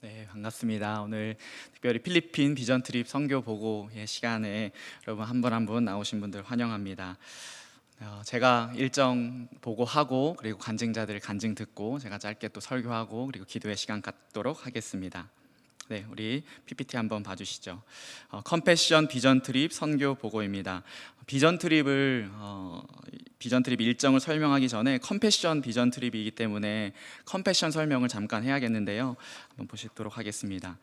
네, 반갑습니다. 오늘 특별히 필리핀 비전 트립 선교 보고의 시간에 여러분 한 분 한 분 나오신 분들 환영합니다. 제가 일정 보고하고 그리고 간증자들 간증 듣고 제가 짧게 또 설교하고 그리고 기도의 시간 갖도록 하겠습니다. 네, 우리 PPT 한번 봐주시죠. 컴패션 비전 트립 선교 보고입니다. 비전 트립을 비전 트립 일정을 설명하기 전에 컴패션 비전 트립이기 때문에 컴패션 설명을 잠깐 해야겠는데요. 한번 보시도록 하겠습니다.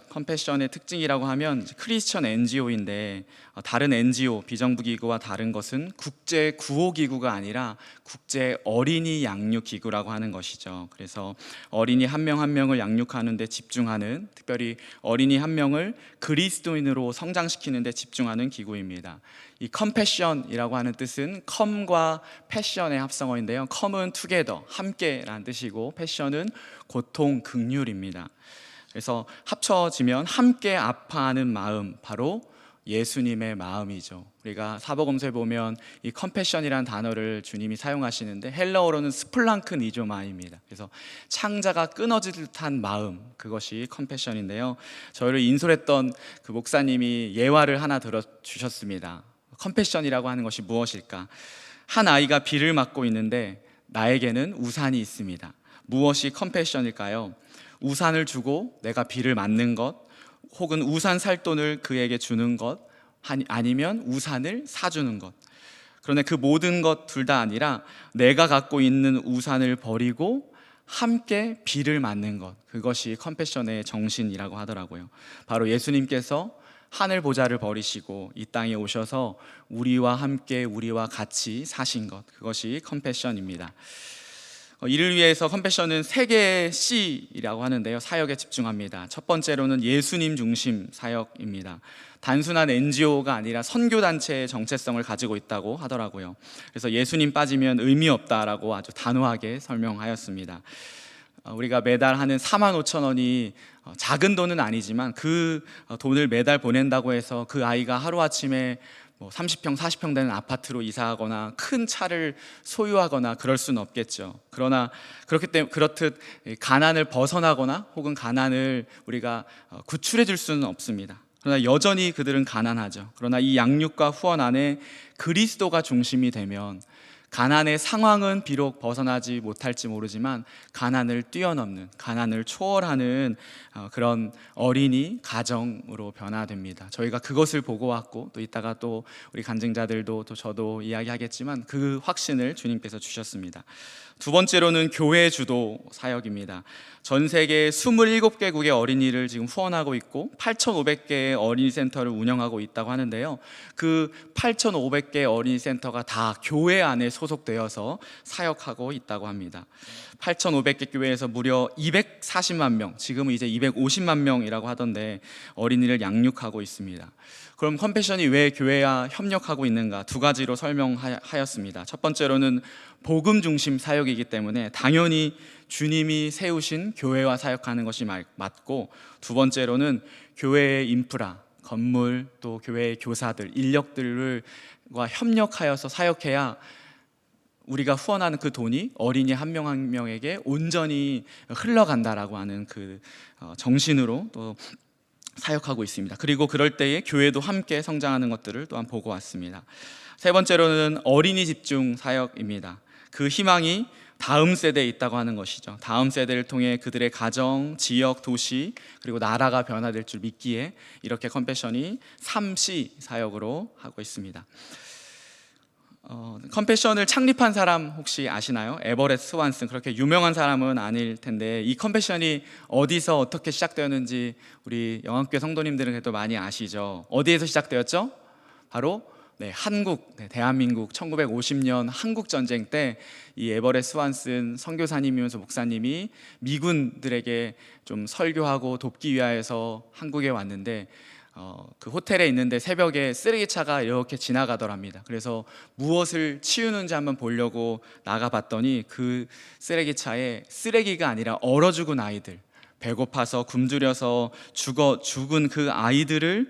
컴패션의 특징이라고 하면 크리스천 NGO인데 다른 NGO 비정부기구와 다른 것은 국제 구호기구가 아니라 국제 어린이 양육기구라고 하는 것이죠. 그래서 어린이 한 명 한 명을 양육하는 데 집중하는, 특별히 어린이 한 명을 그리스도인으로 성장시키는 데 집중하는 기구입니다. 이 컴패션이라고 하는 뜻은 컴과 패션의 합성어인데요, 컴은 투게더, 함께라는 뜻이고 패션은 고통, 긍휼입니다. 그래서 합쳐지면 함께 아파하는 마음, 바로 예수님의 마음이죠. 우리가 사복음서에 보면 이 컴패션이라는 단어를 주님이 사용하시는데 헬라어로는 스플랑크니조마입니다. 그래서 창자가 끊어질 듯한 마음, 그것이 컴패션인데요. 저희를 인솔했던 그 목사님이 예화를 하나 들어주셨습니다. 컴패션이라고 하는 것이 무엇일까? 한 아이가 비를 맞고 있는데 나에게는 우산이 있습니다. 무엇이 컴패션일까요? 우산을 주고 내가 비를 맞는 것, 혹은 우산 살 돈을 그에게 주는 것, 아니면 우산을 사주는 것. 그런데 그 모든 것 둘 다 아니라 내가 갖고 있는 우산을 버리고 함께 비를 맞는 것, 그것이 컴패션의 정신이라고 하더라고요. 바로 예수님께서 하늘 보좌를 버리시고 이 땅에 오셔서 우리와 함께 우리와 같이 사신 것, 그것이 컴패션입니다. 이를 위해서 컴패션은 3개의 C이라고 하는데요, 사역에 집중합니다. 첫 번째로는 예수님 중심 사역입니다. 단순한 NGO가 아니라 선교단체의 정체성을 가지고 있다고 하더라고요. 그래서 예수님 빠지면 의미 없다라고 아주 단호하게 설명하였습니다. 우리가 매달 하는 45,000원이 작은 돈은 아니지만 그 돈을 매달 보낸다고 해서 그 아이가 하루아침에 30평, 40평 되는 아파트로 이사하거나 큰 차를 소유하거나 그럴 수는 없겠죠. 그러나 그렇듯 가난을 벗어나거나 혹은 가난을 우리가 구출해 줄 수는 없습니다. 그러나 여전히 그들은 가난하죠. 그러나 이 양육과 후원 안에 그리스도가 중심이 되면 가난의 상황은 비록 벗어나지 못할지 모르지만 가난을 뛰어넘는, 가난을 초월하는 그런 어린이 가정으로 변화됩니다. 저희가 그것을 보고 왔고, 또 이따가 또 우리 간증자들도 또 저도 이야기하겠지만 그 확신을 주님께서 주셨습니다. 두 번째로는 교회 주도 사역입니다. 전 세계 27개국의 어린이를 지금 후원하고 있고 8,500개의 어린이 센터를 운영하고 있다고 하는데요, 그 8,500개 어린이 센터가 다 교회 안에 소속되어서 사역하고 있다고 합니다. 8,500개 교회에서 무려 240만 명, 지금은 이제 250만 명이라고 하던데 어린이를 양육하고 있습니다. 그럼 컴패션이 왜 교회와 협력하고 있는가? 2가지로 설명하였습니다. 첫 번째로는 복음 중심 사역이기 때문에 당연히 주님이 세우신 교회와 사역하는 것이 맞고, 두 번째로는 교회의 인프라, 건물, 또 교회의 교사들, 인력들과 협력하여서 사역해야 우리가 후원하는 그 돈이 어린이 한 명 한 명에게 온전히 흘러간다라고 하는 그 정신으로 또 사역하고 있습니다. 그리고 그럴 때에 교회도 함께 성장하는 것들을 또한 보고 왔습니다. 세 번째로는 어린이 집중 사역입니다. 그 희망이 다음 세대에 있다고 하는 것이죠. 다음 세대를 통해 그들의 가정, 지역, 도시, 그리고 나라가 변화될 줄 믿기에 이렇게 컴패션이 3C 사역으로 하고 있습니다. 컴패션을 창립한 사람 혹시 아시나요? 에버렛 스완슨, 그렇게 유명한 사람은 아닐 텐데 이 컴패션이 어디서 어떻게 시작되었는지 우리 영암교회 성도님들은 그래도 많이 아시죠? 어디에서 시작되었죠? 바로 한국, 대한민국 1950년 한국 전쟁 때 이 에버렛 스완슨 선교사님이면서 목사님이 미군들에게 좀 설교하고 돕기 위하여서 한국에 왔는데 그 호텔에 있는데 새벽에 쓰레기차가 이렇게 지나가더랍니다. 그래서 무엇을 치우는지 한번 보려고 나가봤더니 그 쓰레기차에 쓰레기가 아니라 얼어 죽은 아이들, 배고파서 굶주려서 죽은 그 아이들을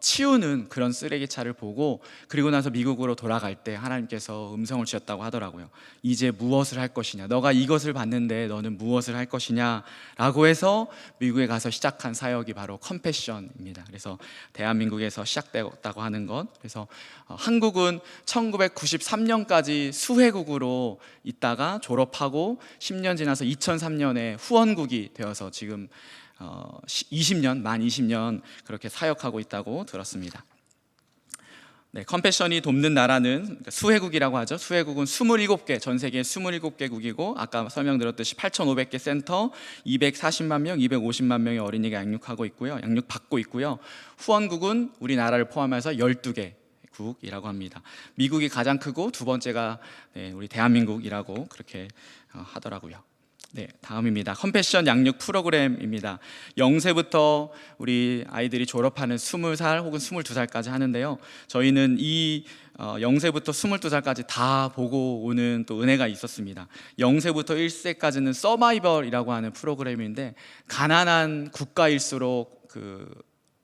치우는 그런 쓰레기차를 보고, 그리고 나서 미국으로 돌아갈 때 하나님께서 음성을 주셨다고 하더라고요. 이제 무엇을 할 것이냐, 너가 이것을 봤는데 너는 무엇을 할 것이냐 라고 해서 미국에 가서 시작한 사역이 바로 컴패션입니다. 그래서 대한민국에서 시작되었다고 하는 것. 그래서 한국은 1993년까지 수혜국으로 있다가 졸업하고 10년 지나서 2003년에 후원국이 되어서 지금 20년 그렇게 사역하고 있다고 들었습니다. 네, 컴패션이 돕는 나라는 수혜국이라고 하죠. 수혜국은 27개, 전 세계 27개국이고 아까 설명드렸듯이 8,500개 센터, 240만 명, 250만 명의 어린이가 양육받고 있고요. 후원국은 우리나라를 포함해서 12개 국이라고 합니다. 미국이 가장 크고 두 번째가 우리 대한민국이라고 그렇게 하더라고요. 네, 다음입니다. 컴패션 양육 프로그램입니다. 0세부터 우리 아이들이 졸업하는 20살 혹은 22살까지 하는데요. 저희는 이 0세부터 22살까지 다 보고 오는 또 은혜가 있었습니다. 0세부터 1세까지는 서바이벌이라고 하는 프로그램인데, 가난한 국가일수록 그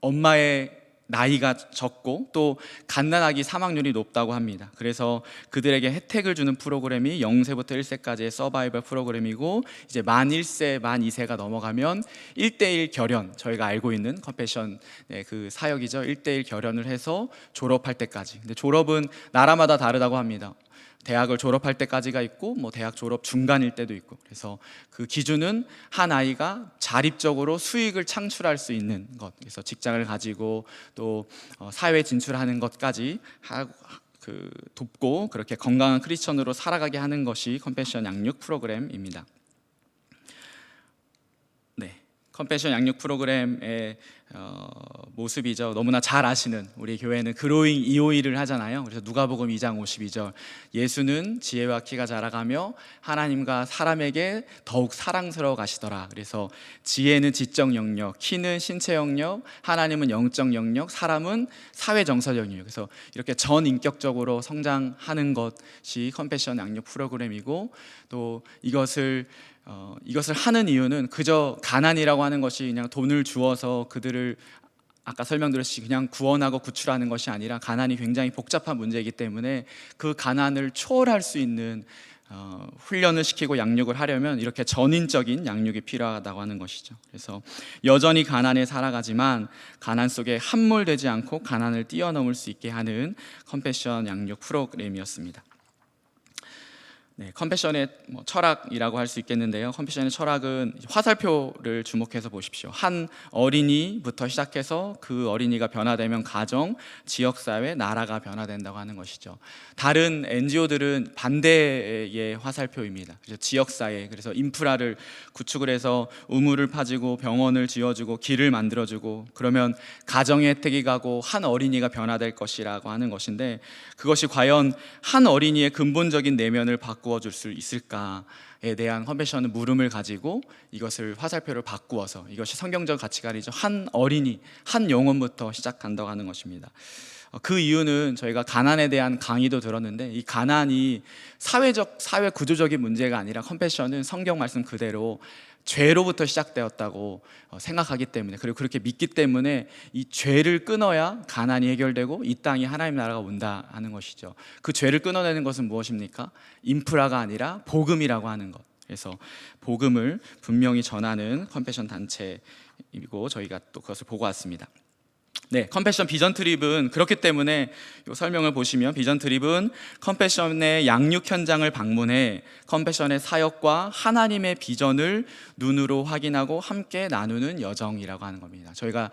엄마의 나이가 적고 또 갓난아기 사망률이 높다고 합니다. 그래서 그들에게 혜택을 주는 프로그램이 0세부터 1세까지의 서바이벌 프로그램이고, 이제 만 1세, 만 2세가 넘어가면 1대1 결연, 저희가 알고 있는 컴패션 그 사역이죠. 1대1 결연을 해서 졸업할 때까지. 근데 졸업은 나라마다 다르다고 합니다. 대학을 졸업할 때까지가 있고 대학 졸업 중간일 때도 있고, 그래서 그 기준은 한 아이가 자립적으로 수익을 창출할 수 있는 것, 그래서 직장을 가지고 또 사회에 진출하는 것까지 돕고 그렇게 건강한 크리스천으로 살아가게 하는 것이 컴패션 양육 프로그램입니다. 네, 컴패션 양육 프로그램의 모습이죠. 너무나 잘 아시는, 우리 교회는 그로잉 EOE를 하잖아요. 그래서 누가복음 2장 52절, 예수는 지혜와 키가 자라가며 하나님과 사람에게 더욱 사랑스러워 가시더라. 그래서 지혜는 지적 영역, 키는 신체 영역, 하나님은 영적 영역, 사람은 사회 정서 영역. 그래서 이렇게 전인격적으로 성장하는 것이 컴패션 양육 프로그램이고, 또 이것을 하는 이유는 그저 가난이라고 하는 것이 그냥 돈을 주어서 그들을 아까 설명드렸듯이 그냥 구원하고 구출하는 것이 아니라, 가난이 굉장히 복잡한 문제이기 때문에 그 가난을 초월할 수 있는 훈련을 시키고 양육을 하려면 이렇게 전인적인 양육이 필요하다고 하는 것이죠. 그래서 여전히 가난에 살아가지만 가난 속에 함몰되지 않고 가난을 뛰어넘을 수 있게 하는 컴패션 양육 프로그램이었습니다. 네, 컴패션의 철학이라고 할 수 있겠는데요. 컴패션의 철학은 화살표를 주목해서 보십시오. 한 어린이부터 시작해서 그 어린이가 변화되면 가정, 지역사회, 나라가 변화된다고 하는 것이죠. 다른 NGO들은 반대의 화살표입니다. 그래서 지역사회, 그래서 인프라를 구축을 해서 우물을 파주고 병원을 지어주고 길을 만들어주고, 그러면 가정의 혜택이 가고 한 어린이가 변화될 것이라고 하는 것인데, 그것이 과연 한 어린이의 근본적인 내면을 바꾸어 줄 수 있을까에 대한 컴패션은 물음을 가지고 이것을 화살표를 바꾸어서, 이것이 성경적 가치관이죠. 한 어린이, 한 영혼부터 시작한다고 하는 것입니다. 그 이유는 저희가 가난에 대한 강의도 들었는데, 이 가난이 사회 구조적인 문제가 아니라 컴패션은 성경 말씀 그대로 죄로부터 시작되었다고 생각하기 때문에, 그리고 그렇게 믿기 때문에 이 죄를 끊어야 가난이 해결되고 이 땅이 하나님 나라가 온다 하는 것이죠. 그 죄를 끊어내는 것은 무엇입니까? 인프라가 아니라 복음이라고 하는 것. 그래서 복음을 분명히 전하는 컴패션 단체이고, 저희가 또 그것을 보고 왔습니다. 네, 컴패션 비전 트립은 그렇기 때문에 이 설명을 보시면, 비전 트립은 컴패션의 양육 현장을 방문해 컴패션의 사역과 하나님의 비전을 눈으로 확인하고 함께 나누는 여정이라고 하는 겁니다. 저희가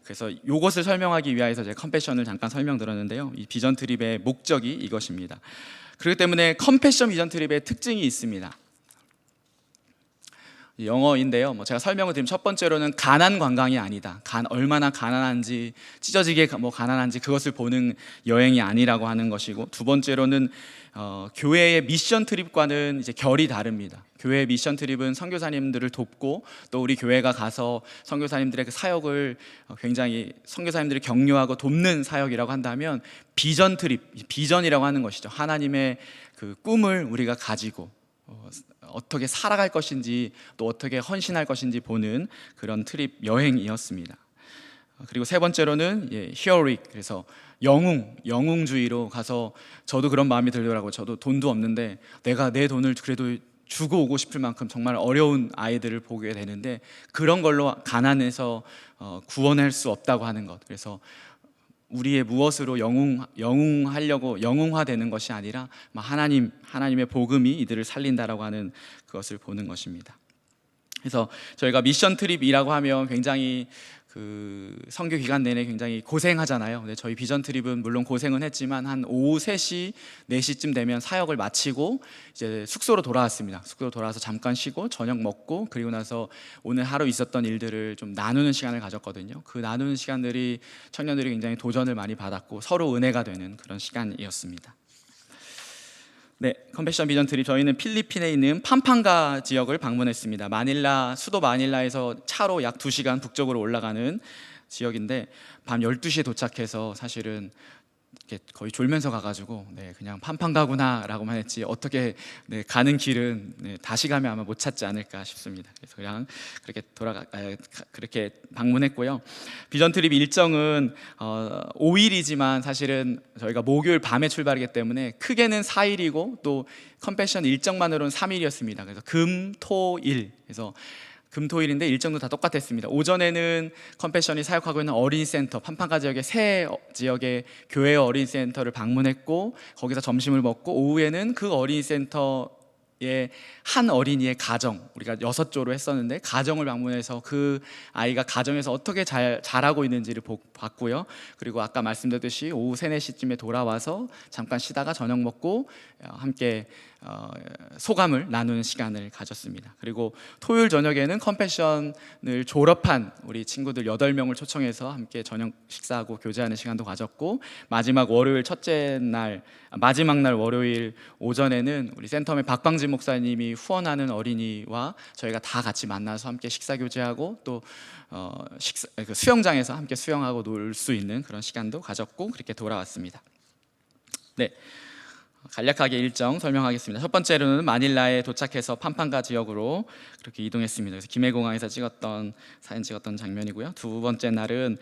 그래서 이것을 설명하기 위해서 제가 컴패션을 잠깐 설명드렸는데요. 이 비전 트립의 목적이 이것입니다. 그렇기 때문에 컴패션 비전 트립의 특징이 있습니다. 영어인데요. 제가 설명을 드리면, 첫 번째로는 가난 관광이 아니다. 얼마나 가난한지, 찢어지게 가난한지 그것을 보는 여행이 아니라고 하는 것이고, 두 번째로는 교회의 미션 트립과는 이제 결이 다릅니다. 교회의 미션 트립은 선교사님들을 돕고, 또 우리 교회가 가서 선교사님들의 그 사역을 굉장히 선교사님들을 격려하고 돕는 사역이라고 한다면, 비전 트립, 비전이라고 하는 것이죠. 하나님의 그 꿈을 우리가 가지고 어떻게 살아갈 것인지 또 어떻게 헌신할 것인지 보는 그런 트립 여행이었습니다. 그리고 세 번째로는 히어릭, 그래서 영웅주의로 가서 저도 그런 마음이 들더라고요. 저도 돈도 없는데 내가 내 돈을 그래도 주고 오고 싶을 만큼 정말 어려운 아이들을 보게 되는데 그런 걸로 가난해서 구원할 수 없다고 하는 것. 그래서 우리의 무엇으로 영웅하려고 영웅화되는 것이 아니라 하나님의 복음이 이들을 살린다라고 하는 그것을 보는 것입니다. 그래서 저희가 미션 트립이라고 하면 굉장히 그 선교 기간 내내 굉장히 고생하잖아요. 근데 저희 비전 트립은 물론 고생은 했지만 한 오후 3시, 4시쯤 되면 사역을 마치고 이제 숙소로 돌아왔습니다. 숙소로 돌아와서 잠깐 쉬고 저녁 먹고 그리고 나서 오늘 하루 있었던 일들을 좀 나누는 시간을 가졌거든요. 그 나누는 시간들이 청년들이 굉장히 도전을 많이 받았고 서로 은혜가 되는 그런 시간이었습니다. 네, 컴패션 비전 트립 저희는 필리핀에 있는 팜팡가 지역을 방문했습니다. 수도 마닐라에서 차로 약 2시간 북쪽으로 올라가는 지역인데 밤 12시에 도착해서 사실은 이렇게 거의 졸면서 가가지고 그냥 팜팡가구나 라고만 했지 어떻게 가는 길은 다시 가면 아마 못 찾지 않을까 싶습니다. 그래서 그냥 그렇게 방문했고요. 비전 트립 일정은 5일이지만 사실은 저희가 목요일 밤에 출발이기 때문에 크게는 4일이고 또 컴패션 일정만으로는 3일이었습니다. 그래서 금, 토, 일, 그래서 금토일인데 일정도 다 똑같았습니다. 오전에는 컴패션이 사역하고 있는 어린이센터, 팜팡가 지역의 새 지역의 교회 어린이센터를 방문했고 거기서 점심을 먹고 오후에는 그 어린이센터의 한 어린이의 가정, 우리가 6조로 했었는데 가정을 방문해서 그 아이가 가정에서 어떻게 자라고 있는지를 봤고요. 그리고 아까 말씀드렸듯이 오후 3, 4시쯤에 돌아와서 잠깐 쉬다가 저녁 먹고 함께 소감을 나누는 시간을 가졌습니다. 그리고 토요일 저녁에는 컴패션을 졸업한 우리 친구들 8명을 초청해서 함께 저녁 식사하고 교제하는 시간도 가졌고 마지막 날 월요일 오전에는 우리 센텀의 박광진 목사님이 후원하는 어린이와 저희가 다 같이 만나서 함께 식사 교제하고 또 수영장에서 함께 수영하고 놀 수 있는 그런 시간도 가졌고 그렇게 돌아왔습니다. 네, 간략하게 일정 설명하겠습니다. 첫 번째로는 마닐라에 도착해서 팜팡가 지역으로 그렇게 이동했습니다. 그래서 김해공항에서 사진 찍었던 장면이고요. 두 번째 날은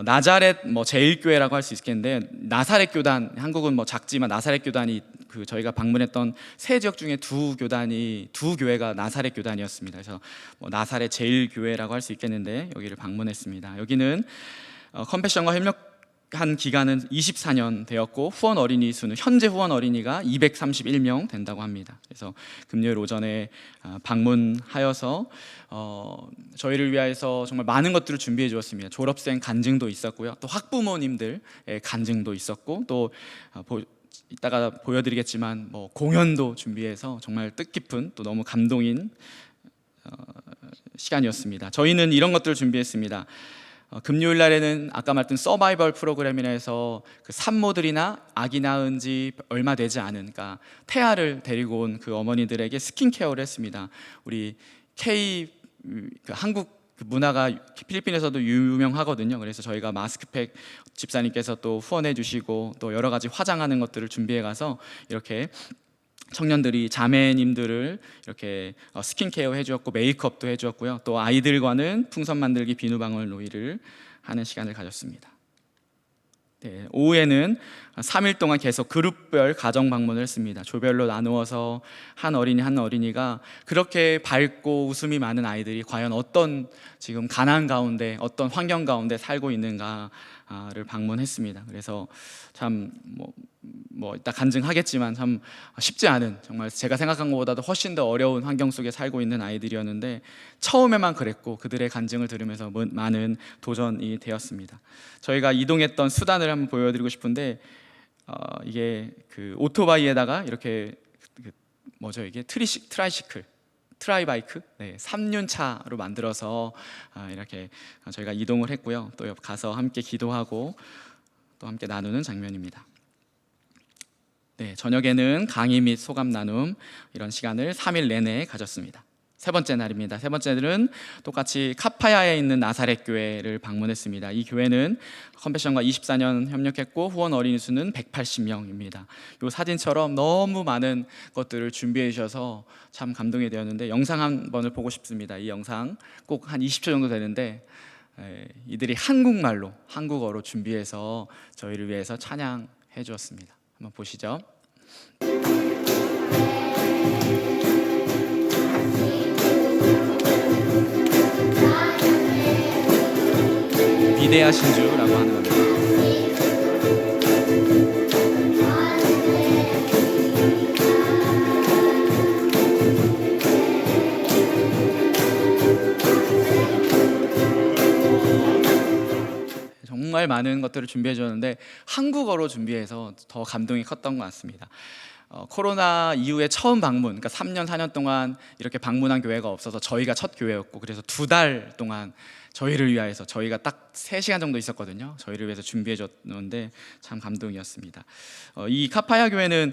나자렛 제일교회라고 할 수 있겠는데 나사렛 교단, 한국은 작지만 나사렛 교단이 저희가 방문했던 세 지역 중에 두 교회가 나사렛 교단이었습니다. 그래서 나사렛 제일교회라고 할 수 있겠는데 여기를 방문했습니다. 여기는 컴패션과 협력한 기간은 24년 되었고 후원 어린이 수는 현재 후원 어린이가 231명 된다고 합니다. 그래서 금요일 오전에 방문하여서 저희를 위하여서 정말 많은 것들을 준비해 주었습니다. 졸업생 간증도 있었고요. 또 학부모님들의 간증도 있었고 또 이따가 보여드리겠지만 공연도 준비해서 정말 뜻깊은 또 너무 감동인 시간이었습니다. 저희는 이런 것들을 준비했습니다. 금요일 날에는 아까 말했던 서바이벌 프로그램이라 해서 그 산모들이나 아기 낳은 지 얼마 되지 않은 태아를 데리고 온 그 어머니들에게 스킨케어를 했습니다. 우리 한국 문화가 필리핀에서도 유명하거든요. 그래서 저희가 마스크팩 집사님께서 또 후원해 주시고 또 여러 가지 화장하는 것들을 준비해 가서 이렇게 청년들이 자매님들을 이렇게 스킨케어 해주었고 메이크업도 해주었고요. 또 아이들과는 풍선 만들기 비누방울 놀이를 하는 시간을 가졌습니다. 네, 오후에는 3일 동안 계속 그룹별 가정 방문을 했습니다. 조별로 나누어서 한 어린이가 그렇게 밝고 웃음이 많은 아이들이 과연 어떤 지금 가난 가운데 어떤 환경 가운데 살고 있는가를 방문했습니다. 그래서 참 이따 간증하겠지만 참 쉽지 않은, 정말 제가 생각한 것보다도 훨씬 더 어려운 환경 속에 살고 있는 아이들이었는데 처음에만 그랬고 그들의 간증을 들으면서 많은 도전이 되었습니다. 저희가 이동했던 수단을 한번 보여드리고 싶은데 이게 그 오토바이에다가 이렇게 이게 트라이바이크 3륜차로 만들어서 이렇게 저희가 이동을 했고요. 또 가서 함께 기도하고 또 함께 나누는 장면입니다. 네, 저녁에는 강의 및 소감 나눔 이런 시간을 3일 내내 가졌습니다. 세 번째 날입니다. 세 번째는 똑같이 카파야에 있는 나사렛 교회를 방문했습니다. 이 교회는 컴패션과 24년 협력했고 후원 어린이 수는 180명입니다. 이 사진처럼 너무 많은 것들을 준비해 주셔서 참 감동이 되었는데 영상 한 번을 보고 싶습니다. 이 영상 꼭 한 20초 정도 되는데 이들이 한국말로 한국어로 준비해서 저희를 위해서 찬양해 주었습니다. 한번 보시죠. 위대하신 주라고 하는 겁니다. 정말 많은 것들을 준비해 줬는데 한국어로 준비해서 더 감동이 컸던 것 같습니다. 코로나 이후에 처음 방문, 그러니까 3년 4년 동안 이렇게 방문한 교회가 없어서 저희가 첫 교회였고, 그래서 2달 동안 저희를 위하여서 저희가 딱 3시간 정도 있었거든요. 저희를 위해서 준비해 줬는데 참 감동이었습니다. 이 카파야 교회는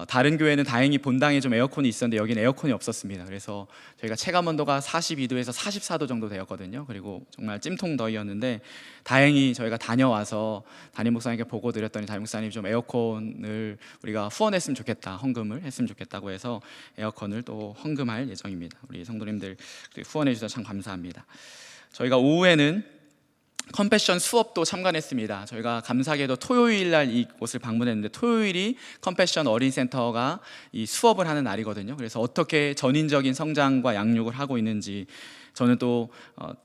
다른 교회는 다행히 본당에 좀 에어컨이 있었는데 여기는 에어컨이 없었습니다. 그래서 저희가 체감 온도가 42도에서 44도 정도 되었거든요. 그리고 정말 찜통 더위였는데 다행히 저희가 다녀와서 담임 목사님께 보고 드렸더니 담임 목사님이 좀 에어컨을 우리가 후원했으면 좋겠다, 헌금을 했으면 좋겠다고 해서 에어컨을 또 헌금할 예정입니다. 우리 성도님들 후원해 주셔서 참 감사합니다. 저희가 오후에는 컴패션 수업도 참관했습니다. 저희가 감사하게도 토요일 날 이곳을 방문했는데 토요일이 컴패션 어린센터가 이 수업을 하는 날이거든요. 그래서 어떻게 전인적인 성장과 양육을 하고 있는지, 저는 또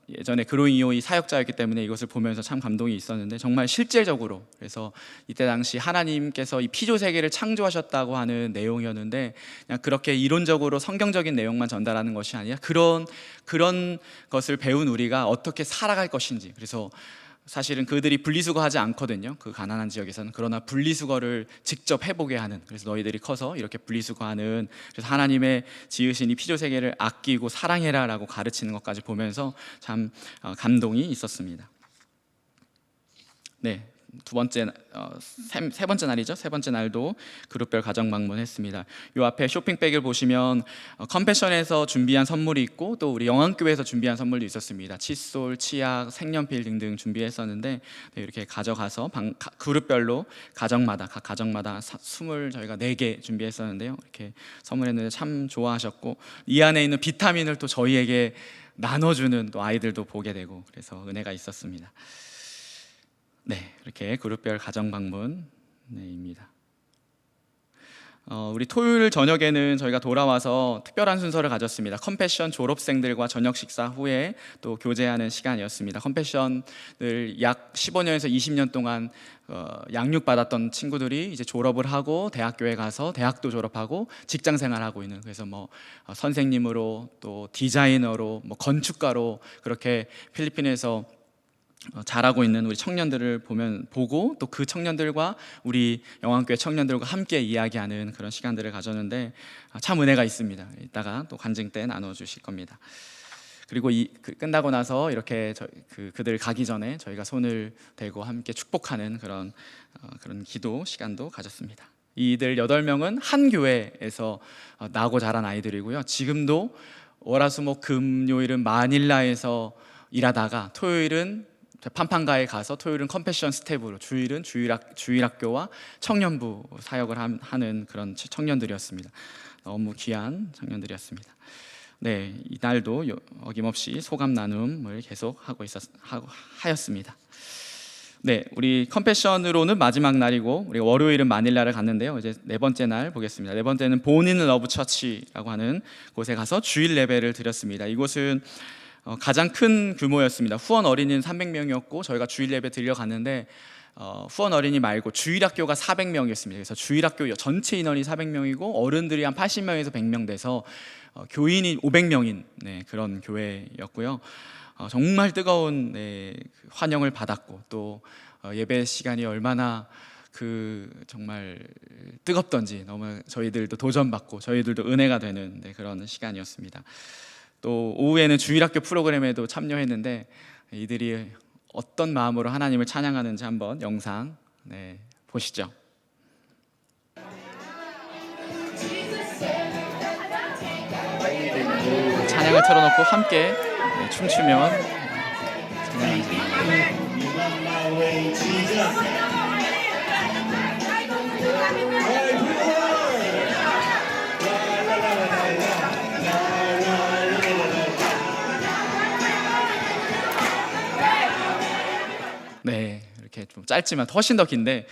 예전에 그로잉 이오이 사역자였기 때문에 이것을 보면서 참 감동이 있었는데 정말 실제적으로, 그래서 이때 당시 하나님께서 이 피조 세계를 창조하셨다고 하는 내용이었는데 그냥 그렇게 이론적으로 성경적인 내용만 전달하는 것이 아니라 그런 것을 배운 우리가 어떻게 살아갈 것인지, 그래서 사실은 그들이 분리수거하지 않거든요. 그 가난한 지역에서는. 그러나 분리수거를 직접 해보게 하는, 그래서 너희들이 커서 이렇게 분리수거하는, 그래서 하나님의 지으신 이 피조세계를 아끼고 사랑해라 라고 가르치는 것까지 보면서 참 감동이 있었습니다. 네, 세 번째 날이죠. 세 번째 날도 그룹별 가정 방문했습니다. 이 앞에 쇼핑백을 보시면 컴패션에서 준비한 선물이 있고 또 우리 영안교회에서 준비한 선물도 있었습니다. 칫솔, 치약, 색연필 등등 준비했었는데 이렇게 가져가서 그룹별로 각 가정마다 저희가 4개 준비했었는데요. 이렇게 선물했는데 참 좋아하셨고 이 안에 있는 비타민을 또 저희에게 나눠주는 또 아이들도 보게 되고 그래서 은혜가 있었습니다. 네, 이렇게 그룹별 가정 방문입니다. 우리 토요일 저녁에는 저희가 돌아와서 특별한 순서를 가졌습니다. 컴패션 졸업생들과 저녁 식사 후에 또 교제하는 시간이었습니다. 컴패션을 약 15년에서 20년 동안 양육받았던 친구들이 이제 졸업을 하고 대학교에 가서 대학도 졸업하고 직장 생활하고 있는, 그래서 선생님으로 또 디자이너로 건축가로 그렇게 필리핀에서 잘하고 있는 우리 청년들을 보고 또 그 청년들과 우리 영안교회 청년들과 함께 이야기하는 그런 시간들을 가졌는데 참 은혜가 있습니다. 이따가 또 간증 때 나눠주실 겁니다. 그리고 끝나고 나서 이렇게 그들 가기 전에 저희가 손을 대고 함께 축복하는 그런 기도 시간도 가졌습니다. 이들 8명은 한 교회에서 나고 자란 아이들이고요. 지금도 월화수목 금요일은 마닐라에서 일하다가 토요일은 팜판가에 가서 토요일은 컴패션 스텝으로, 주일은 주일학교와 청년부 사역을 하는 그런 청년들이었습니다. 너무 귀한 청년들이었습니다. 네, 이날도 어김없이 소감 나눔을 계속 하였습니다. 네, 우리 컴패션으로는 마지막 날이고 우리가 월요일은 마닐라를 갔는데요. 이제 4번째 날 보겠습니다. 4번째는 본인 러브 처치라고 하는 곳에 가서 주일 예배를 드렸습니다. 이곳은 가장 큰 규모였습니다. 후원 어린이는 300명이었고 저희가 주일 예배 드려갔는데 후원 어린이 말고 주일학교가 400명이었습니다. 그래서 주일학교 전체 인원이 400명이고 어른들이 한 80명에서 100명 돼서 교인이 500명인 그런 교회였고요. 정말 뜨거운 환영을 받았고 또 예배 시간이 얼마나 정말 뜨겁던지 너무 저희들도 도전받고 저희들도 은혜가 되는 그런 시간이었습니다. 또 오후에는 주일학교 프로그램에도 참여했는데 이들이 어떤 마음으로 하나님을 찬양하는지 한번 영상 보시죠. 찬양 찬양을 틀어놓고 함께 춤추면 찬양을 드립니다. 네, 이렇게 좀 짧지만 훨씬 더 긴데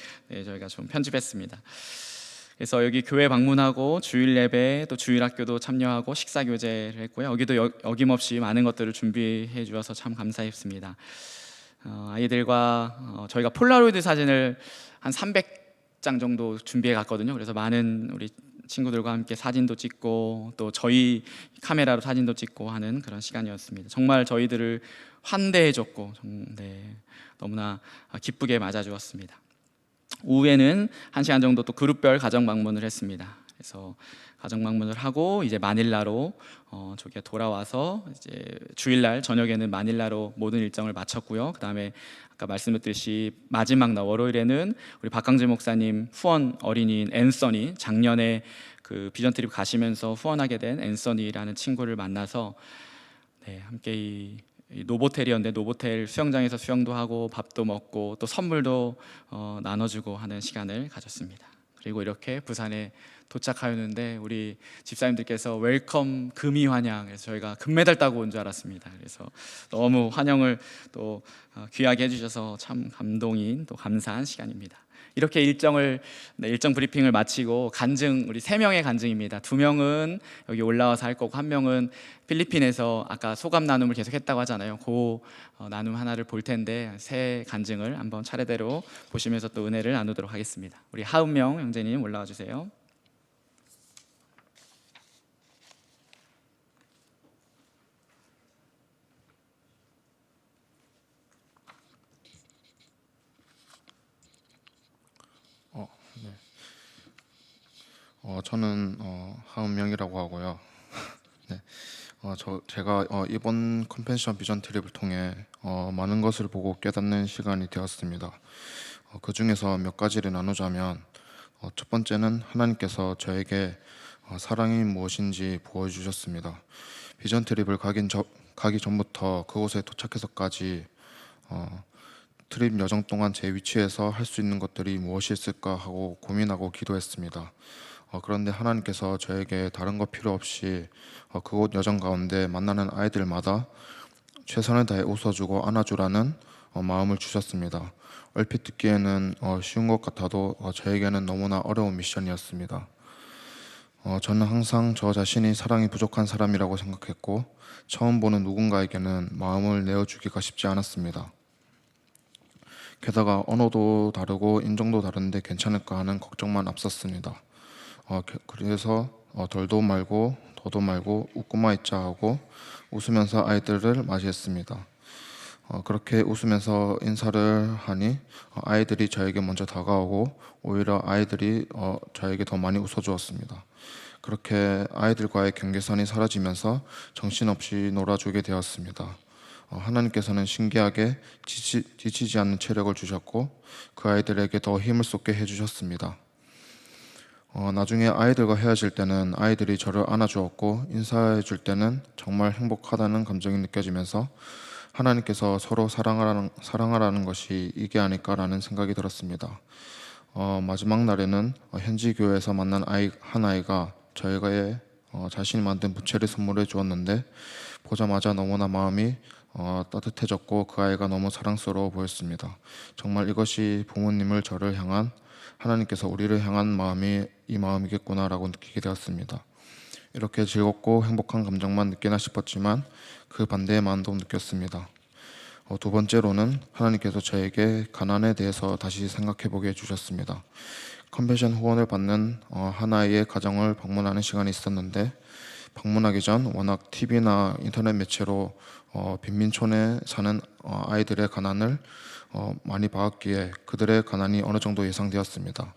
저희가 좀 편집했습니다. 그래서 여기 교회 방문하고 주일 예배 또 주일 학교도 참여하고 식사 교제를 했고요. 여기도 어김없이 많은 것들을 준비해 주어서 참 감사했습니다. 아이들과 저희가 폴라로이드 사진을 한 300장 정도 준비해 갔거든요. 그래서 많은 우리 친구들과 함께 사진도 찍고 또 저희 카메라로 사진도 찍고 하는 그런 시간이었습니다. 정말 저희들을 환대해 줬고 너무나 기쁘게 맞아주었습니다. 오후에는 1시간 정도 또 그룹별 가정 방문을 했습니다. 그래서 가정 방문을 하고 이제 마닐라로 저기 돌아와서 이제 주일날 저녁에는 마닐라로 모든 일정을 마쳤고요. 그 다음에 아까 말씀드렸듯이 마지막 날 월요일에는 우리 박강재 목사님 후원 어린이인 앤서니, 작년에 그 비전 트립 가시면서 후원하게 된 앤서니라는 친구를 만나서 함께 이 노보텔이었는데 노보텔 수영장에서 수영도 하고 밥도 먹고 또 선물도 나눠주고 하는 시간을 가졌습니다. 그리고 이렇게 부산에 도착하였는데 우리 집사님들께서 웰컴 금이 환영, 그래서 저희가 금메달 따고 온 줄 알았습니다. 그래서 너무 환영을 또 귀하게 해주셔서 참 감동인 또 감사한 시간입니다. 이렇게 일정 브리핑을 마치고 간증, 우리 3명의 간증입니다. 2명은 여기 올라와서 할 거고 1명은 필리핀에서 아까 소감 나눔을 계속 했다고 하잖아요. 그 나눔 하나를 볼 텐데 새 간증을 한번 차례대로 보시면서 또 은혜를 나누도록 하겠습니다. 우리 하은명 형제님 올라와 주세요. 저는 하은명이라고 하고요. 네, 제가 이번 컨벤션 비전 트립을 통해 많은 것을 보고 깨닫는 시간이 되었습니다. 그 중에서 몇 가지를 나누자면 첫 번째는 하나님께서 저에게 사랑이 무엇인지 보여주셨습니다. 비전 트립을 가기 전부터 그곳에 도착해서까지 트립 여정 동안 제 위치에서 할 수 있는 것들이 무엇이 있을까 하고 고민하고 기도했습니다. 그런데 하나님께서 저에게 다른 거 필요 없이 그곳 여정 가운데 만나는 아이들마다 최선을 다해 웃어주고 안아주라는 마음을 주셨습니다. 얼핏 듣기에는 쉬운 것 같아도 저에게는 너무나 어려운 미션이었습니다. 저는 항상 저 자신이 사랑이 부족한 사람이라고 생각했고 처음 보는 누군가에게는 마음을 내어주기가 쉽지 않았습니다. 게다가 언어도 다르고 인종도 다른데 괜찮을까 하는 걱정만 앞섰습니다. 그래서 덜도 말고 더도 말고 웃고만 있자 하고 웃으면서 아이들을 맞이했습니다. 그렇게 웃으면서 인사를 하니 아이들이 저에게 먼저 다가오고 오히려 아이들이 저에게 더 많이 웃어주었습니다. 그렇게 아이들과의 경계선이 사라지면서 정신없이 놀아주게 되었습니다. 하나님께서는 신기하게 지치지 않는 체력을 주셨고 그 아이들에게 더 힘을 쏟게 해주셨습니다. 나중에 아이들과 헤어질 때는 아이들이 저를 안아주었고 인사해 줄 때는 정말 행복하다는 감정이 느껴지면서 하나님께서 서로 사랑하라는 것이 이게 아닐까라는 생각이 들었습니다. 마지막 날에는 현지 교회에서 만난 한 아이가 저에게 자신이 만든 부채를 선물해 주었는데 보자마자 너무나 마음이 따뜻해졌고 그 아이가 너무 사랑스러워 보였습니다. 정말 이것이 부모님을 저를 향한 하나님께서 우리를 향한 마음이 이 마음이겠구나라고 느끼게 되었습니다. 이렇게 즐겁고 행복한 감정만 느끼나 싶었지만 그 반대의 마음도 느꼈습니다. 두 번째로는 하나님께서 저에게 가난에 대해서 다시 생각해보게 해주셨습니다. 컨벤션 후원을 받는 하나의 가정을 방문하는 시간이 있었는데 방문하기 전 워낙 TV나 인터넷 매체로 빈민촌에 사는 아이들의 가난을 많이 봐왔기에 그들의 가난이 어느 정도 예상되었습니다.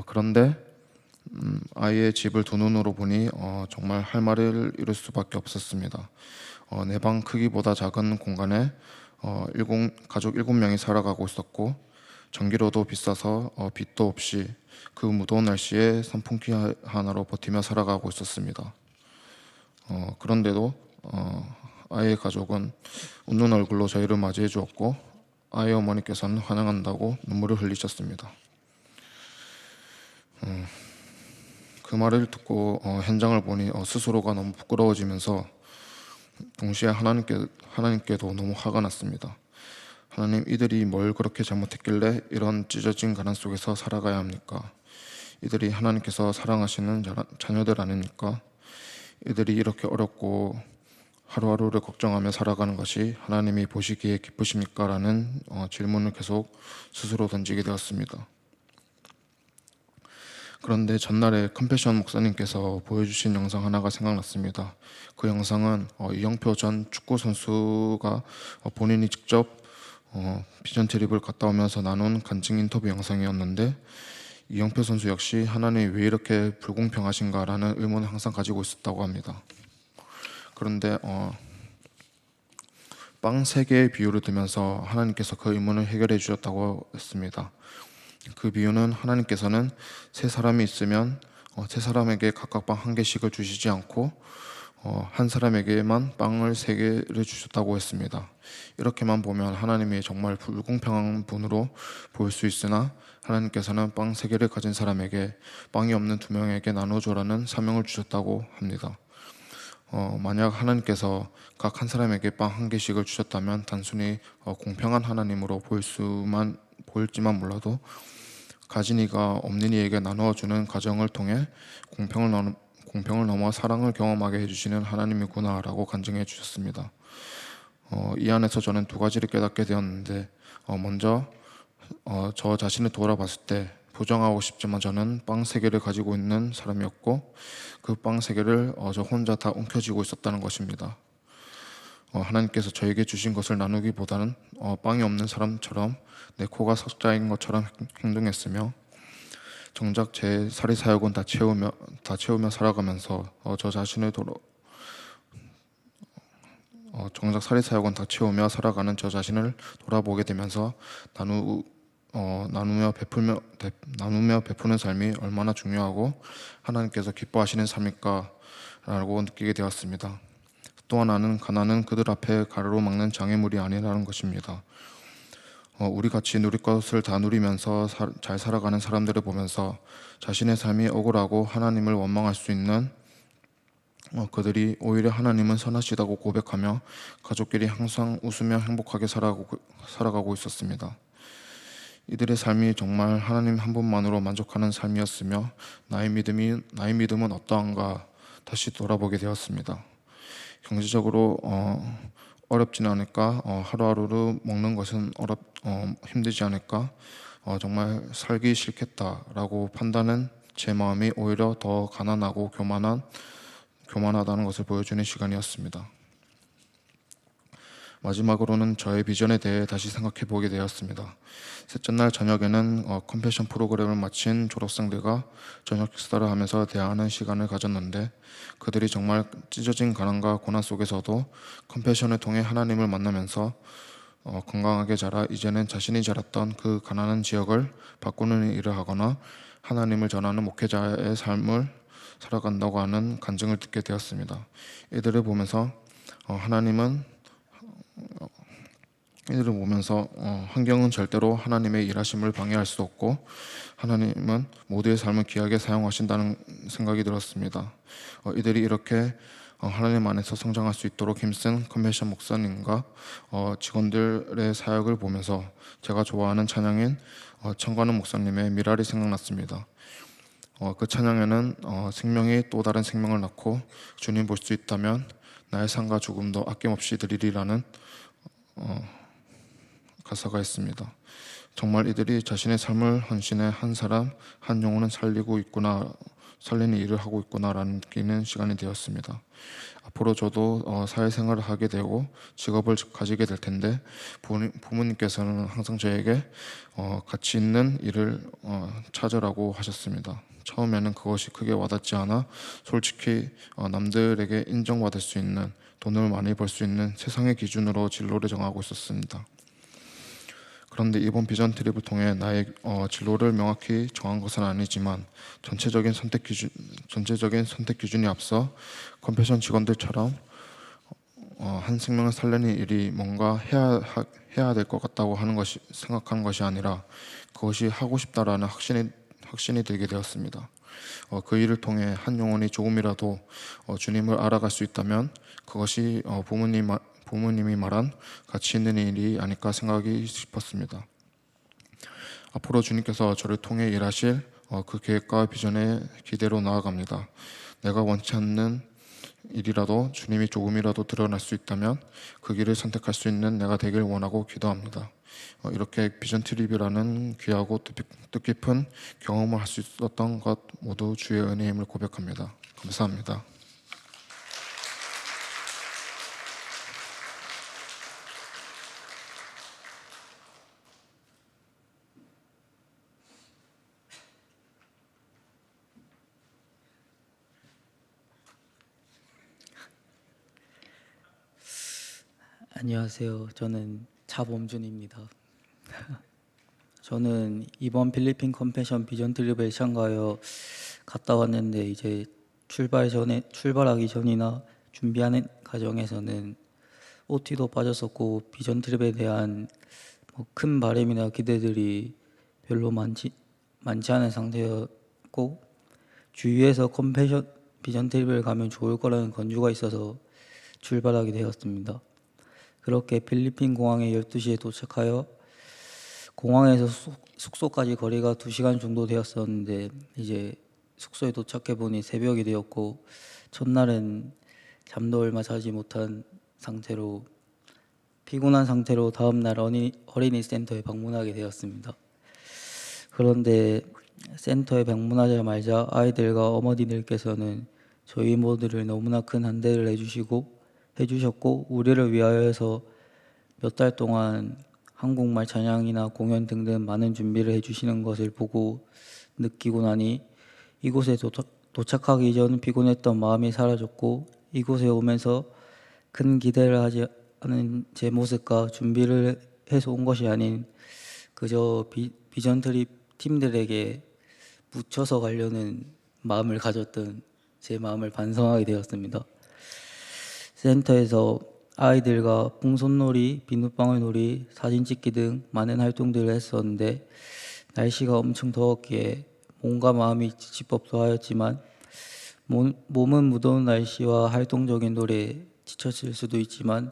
그런데 아이의 집을 두 눈으로 보니 정말 할 말을 잃을 수밖에 없었습니다. 내 방 크기보다 작은 공간에 가족 7명이 살아가고 있었고 전기료도 비싸서 빛도 없이 그 무더운 날씨에 선풍기 하나로 버티며 살아가고 있었습니다. 그런데도 아이의 가족은 웃는 얼굴로 저희를 맞이해 주었고 아이 어머니께서는 환영한다고 눈물을 흘리셨습니다. 그 말을 듣고 현장을 보니 스스로가 너무 부끄러워지면서 동시에 하나님께도 너무 화가 났습니다. 하나님, 이들이 뭘 그렇게 잘못했길래 이런 찢어진 가난 속에서 살아가야 합니까? 이들이 하나님께서 사랑하시는 자녀들 아닙니까? 이들이 이렇게 어렵고 하루하루를 걱정하며 살아가는 것이 하나님이 보시기에 기쁘십니까? 라는 질문을 계속 스스로 던지게 되었습니다. 그런데 전날에 컴패션 목사님께서 보여주신 영상 하나가 생각났습니다. 그 영상은 이영표 전 축구 선수가 본인이 직접 비전 트립을 갔다 오면서 나눈 간증 인터뷰 영상이었는데, 이영표 선수 역시 하나님이 왜 이렇게 불공평하신가라는 의문을 항상 가지고 있었다고 합니다. 그런데 빵 3개의 비유를 들면서 하나님께서 그 의문을 해결해 주셨다고 했습니다. 그 비유는 하나님께서는 3사람이 있으면 3사람에게 각각 빵 1개씩을 주시지 않고 한 사람에게만 빵을 3개를 주셨다고 했습니다. 이렇게만 보면 하나님이 정말 불공평한 분으로 보일 수 있으나, 하나님께서는 빵 3개를 가진 사람에게 빵이 없는 2명에게 나눠주라는 사명을 주셨다고 합니다. 만약 하나님께서 각 한 사람에게 빵 1개씩을 주셨다면 단순히 공평한 하나님으로 보일지만 몰라도 가진 이가 없는 이에게 나누어주는 과정을 통해 공평을 넘어 사랑을 경험하게 해주시는 하나님이구나라고 간증해 주셨습니다. 이 안에서 저는 2가지를 깨닫게 되었는데, 먼저 저 자신을 돌아봤을 때 부정하고 싶지만 저는 빵 3개를 가지고 있는 사람이었고, 그 빵 3개를 저 혼자 다 움켜쥐고 있었다는 것입니다. 하나님께서 저에게 주신 것을 나누기보다는 빵이 없는 사람처럼 내 코가 석자인 것처럼 행동했으며, 정작 제 사리사욕은 다 채우며 살아가면서 정작 사리사욕은 다 채우며 살아가는 저 자신을 돌아보게 되면서 나누며 베푸는 삶이 얼마나 중요하고 하나님께서 기뻐하시는 삶일까 라고 느끼게 되었습니다. 또한 나는 가난은 그들 앞에 가로막는 장애물이 아니라는 것입니다. 우리 같이 누릴 것을 다 누리면서 잘 살아가는 사람들을 보면서 자신의 삶이 억울하고 하나님을 원망할 수 있는 그들이 오히려 하나님은 선하시다고 고백하며 가족끼리 항상 웃으며 행복하게 살아가고 있었습니다. 이들의 삶이 정말 하나님 한 분만으로 만족하는 삶이었으며 나의 믿음은 어떠한가 다시 돌아보게 되었습니다. 경제적으로 어렵지는 않을까, 하루하루를 먹는 것은 힘들지 않을까, 정말 살기 싫겠다라고 판단한 제 마음이 오히려 더 가난하고 교만하다는 것을 보여주는 시간이었습니다. 마지막으로는 저의 비전에 대해 다시 생각해 보게 되었습니다. 셋째 날 저녁에는 컴패션 프로그램을 마친 졸업생들과 저녁 식사를 하면서 대화하는 시간을 가졌는데, 그들이 정말 찢어진 가난과 고난 속에서도 컴패션을 통해 하나님을 만나면서 건강하게 자라 이제는 자신이 자랐던 그 가난한 지역을 바꾸는 일을 하거나 하나님을 전하는 목회자의 삶을 살아간다고 하는 간증을 듣게 되었습니다. 이들을 보면서 환경은 절대로 하나님의 일하심을 방해할 수 없고 하나님은 모두의 삶을 귀하게 사용하신다는 생각이 들었습니다. 이들이 이렇게 하나님 안에서 성장할 수 있도록 힘쓴 컴패션 목사님과 직원들의 사역을 보면서 제가 좋아하는 찬양인 청관은 목사님의 미랄이 생각났습니다. 그 찬양에는 생명이 또 다른 생명을 낳고 주님 볼 수 있다면 나의 삶과 죽음도 아낌없이 드리리라는 가사가 있습니다. 정말 이들이 자신의 삶을 헌신해 한 사람, 한 영혼을 살리는 일을 하고 있구나라는 느끼는 시간이 되었습니다. 앞으로 저도 사회생활을 하게 되고 직업을 가지게 될 텐데, 부모님께서는 항상 저에게 가치 있는 일을 찾으라고 하셨습니다. 처음에는 그것이 크게 와닿지 않아 솔직히 남들에게 인정받을 수 있는, 돈을 많이 벌 수 있는 세상의 기준으로 진로를 정하고 있었습니다. 그런데 이번 비전 트립을 통해 나의 진로를 명확히 정한 것은 아니지만 전체적인 선택 기준이 앞서 컴패션 직원들처럼 한 생명을 살리는 일이 뭔가 해야 될 것 같다고 하는 것이 생각하는 것이 아니라 그것이 하고 싶다라는 확신이 들게 되었습니다. 그 일을 통해 한 영혼이 조금이라도 주님을 알아갈 수 있다면 그것이 부모님이 말한 가치 있는 일이 아닐까 생각이 싶었습니다. 앞으로 주님께서 저를 통해 일하실 그 계획과 비전에 기대로 나아갑니다. 내가 원치 않는 일이라도 주님이 조금이라도 드러날 수 있다면 그 길을 선택할 수 있는 내가 되길 원하고 기도합니다. 이렇게 비전 트립이라는 귀하고 뜻깊은 경험을 할 수 있었던 것 모두 주의 은혜임을 고백합니다. 감사합니다. 안녕하세요. 저는 차범준입니다. 저는 이번 필리핀 컴패션 비전 트립에 참가하여 갔다 왔는데 이제 출발하기 전이나 준비하는 과정에서는 OT도 빠졌었고 비전 트립에 대한 큰 바람이나 기대들이 별로 많지 않은 상태였고 주위에서 컴패션 비전 트립을 가면 좋을 거라는 권유가 있어서 출발하게 되었습니다. 그렇게 필리핀 공항에 12시에 도착하여 공항에서 숙소까지 거리가 2시간 정도 되었었는데 이제 숙소에 도착해 보니 새벽이 되었고 첫날은 잠도 얼마 자지 못한 상태로 피곤한 상태로 다음날 어린이 센터에 방문하게 되었습니다. 그런데 센터에 방문하자마자 아이들과 어머니들께서는 저희 모두를 너무나 큰 환대를 해주셨고 우리를 위하여 해서 몇 달 동안 한국말 찬양이나 공연 등등 많은 준비를 해주시는 것을 보고 느끼고 나니 이곳에 도착하기 전 피곤했던 마음이 사라졌고 이곳에 오면서 큰 기대를 하지 않은 제 모습과 준비를 해서 온 것이 아닌 그저 비전 트립 팀들에게 묻혀서 가려는 마음을 가졌던 제 마음을 반성하게 되었습니다. 센터에서 아이들과 풍선놀이, 비눗방울놀이, 사진 찍기 등 많은 활동들을 했었는데 날씨가 엄청 더웠기에 몸과 마음이 지치법도 하였지만 몸은 무더운 날씨와 활동적인 노래에 지쳤을 수도 있지만